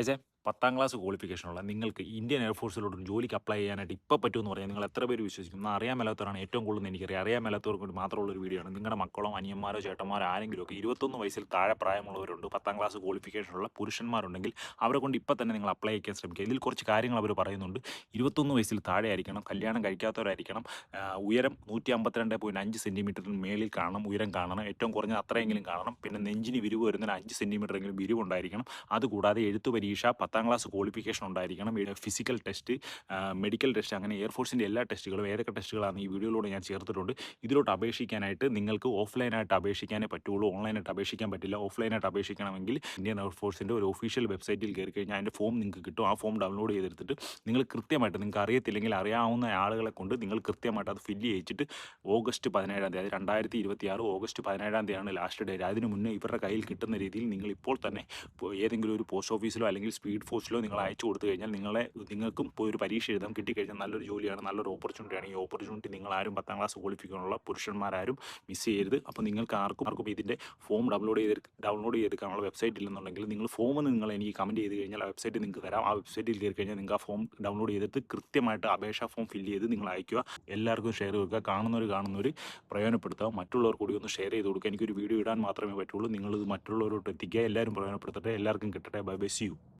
പക്ഷേ 10ാം ക്ലാസ് ക്വാളിഫിക്കേഷനുള്ള നിങ്ങൾക്ക് ഇന്ത്യൻ എയർഫോഴ്സിലോട്ട് ജോലിക്ക് അപ്ലൈ ചെയ്യാനായിട്ട് ഇപ്പോൾ പറ്റുമെന്ന് പറഞ്ഞാൽ നിങ്ങൾ എത്ര പേര് വിശ്വസിക്കും? എന്നാൽ അറിയാൻ മേലാത്തവരാണ് ഏറ്റവും കൂടുതൽ എനിക്കറിയാം. അറിയാൻ മേലാത്തവർക്ക് വേണ്ടി മാത്രമുള്ള ഒരു വീഡിയോ ആണ്. നിങ്ങളുടെ മക്കളോ അനിയന്മാരോ ചേട്ടന്മാരോ ആരെങ്കിലുമൊക്കെ 21 വയസ്സിൽ താഴെ പ്രായമുള്ളവരുണ്ട്, 10ാം ക്ലാസ് ക്വാളിഫിക്കേഷനുള്ള പുരുഷന്മാരുണ്ടെങ്കിൽ അവരെ കൊണ്ട് ഇപ്പോൾ തന്നെ നിങ്ങൾ അപ്ലൈ ചെയ്യാൻ ശ്രമിക്കുക. ഇതിൽ കുറച്ച് കാര്യങ്ങൾ അവർ പറയുന്നുണ്ട്. 21 വയസ്സിൽ താഴെ ആയിരിക്കണം, കല്യാണം കഴിക്കാത്തവരായിരിക്കണം, ഉയരം 152.5 സെൻറ്റിമീറ്ററിന് മേളിൽ കാണണം, ഉയരം കാണണം, ഏറ്റവും കുറഞ്ഞത് അത്രയെങ്കിലും കാണണം, പിന്നെ നെഞ്ചിന് വിരിവ് വരുന്നതിന് 5 സെൻറ്റിമീറ്ററെങ്കിലും വിരിവുണ്ടായിരിക്കണം. അതുകൂടാതെ എഴുത്ത് പരീക്ഷ, 10ാം ക്ലാസ് ക്വാളിഫിക്കേഷൻ ഉണ്ടായിരിക്കണം, ഫിസിക്കൽ ടെസ്റ്റ്, മെഡിക്കൽ ടെസ്റ്റ്, അങ്ങനെ എയർഫോഴ്സിൻ്റെ എല്ലാ ടെസ്റ്റുകളും ഏതൊക്കെ ടെസ്റ്റുകളാണെന്ന് ഈ വീഡിയോയിലൂടെ ഞാൻ ചേർത്തിട്ടുണ്ട്. ഇതിലോട്ട് അപേക്ഷിക്കാനായിട്ട് നിങ്ങൾക്ക് ഓഫ്ലൈനായിട്ട് അപേക്ഷിക്കാനേ പറ്റുള്ളൂ, ഓൺലൈനായിട്ട് അപേക്ഷിക്കാൻ പറ്റില്ല. ഓഫ്ലൈനായിട്ട് അപേക്ഷിക്കണമെങ്കിൽ ഇന്ത്യൻ എയർഫോഴ്സിൻ്റെ ഒരു ഒഫീഷ്യൽ വെബ്സൈറ്റിൽ കയറി കഴിഞ്ഞാൽ അതിൻ്റെ ഫോം നിങ്ങൾക്ക് കിട്ടും. ആ ഫോം ഡൗൺലോഡ് ചെയ്തെടുത്തിട്ട് നിങ്ങൾ കൃത്യമായിട്ട്, നിങ്ങൾക്ക് അറിയത്തില്ലെങ്കിൽ അറിയാവുന്ന ആളുകളെ കൊണ്ട് നിങ്ങൾ കൃത്യമായിട്ട് അത് ഫില്ല് ചെയ്യിച്ചിട്ട് ഓഗസ്റ്റ് 17-ാം തീയതി, 2026 ഓഗസ്റ്റ് 17-ാം തീയതിയാണ് ലാസ്റ്റ് ഡേറ്റ്. അതിന് മുന്നേ ഇവരുടെ കയ്യിൽ കിട്ടുന്ന രീതിയിൽ നിങ്ങൾ ഇപ്പോൾ തന്നെ ഏതെങ്കിലും ഒരു പോസ്റ്റ് ഓഫീസിലോ അല്ലെങ്കിൽ സ്പീഡ് ഫോഴ്സിലോ നിങ്ങൾ അയച്ചു കൊടുത്തു കഴിഞ്ഞാൽ നിങ്ങൾക്കും പോയി ഒരു പരീക്ഷ എഴുതാം. കിട്ടിക്കഴിഞ്ഞാൽ നല്ലൊരു ജോലിയാണ്, നല്ലൊരു ഓപ്പർച്യൂണിറ്റിയാണ്. ഈ ഓപ്പർച്യൂണിറ്റി നിങ്ങൾ ആരും 10ാം ക്ലാസ് ക്വാളിഫിക്കാനുള്ള പുരുഷന്മാരാരും മിസ് ചെയ്യരുത്. അപ്പോൾ നിങ്ങൾക്ക് ആർക്കും ഇതിൻ്റെ ഫോം ഡൗൺലോഡ് ചെയ്തെടുക്കാനുള്ള വെബ്സൈറ്റ് ഇല്ലെന്നുണ്ടെങ്കിൽ നിങ്ങൾ ഫോം നിങ്ങൾ എനിക്ക് കമൻറ്റ് ചെയ്ത് കഴിഞ്ഞാൽ ആ വെബ്സൈറ്റ് നിങ്ങൾക്ക് തരാം. ആ വെബ്സൈറ്റിൽ കയറി കഴിഞ്ഞാൽ നിങ്ങൾക്ക് ആ ഫോം ഡൗൺലോഡ് ചെയ്തിട്ട് കൃത്യമായിട്ട് അപേക്ഷാ ഫോം ഫില്ല് ചെയ്ത് നിങ്ങൾ അയക്കുക. എല്ലാവർക്കും ഷെയർ കൊടുക്കുക, കാണുന്നവർ പ്രയോജനപ്പെടുത്തുക, മറ്റുള്ളവർ കൂടി ഒന്ന് ഷെയർ ചെയ്ത് കൊടുക്കുക. എനിക്കൊരു വീഡിയോ ഇടാൻ മാത്രമേ പറ്റുള്ളൂ, നിങ്ങളിത് മറ്റുള്ളവരോട്ട് എത്തിക്കുക. എല്ലാവരും പ്രയോജനപ്പെടുത്തട്ടെ, എല്ലാവർക്കും കിട്ടട്ടെ. Bye bye, see U.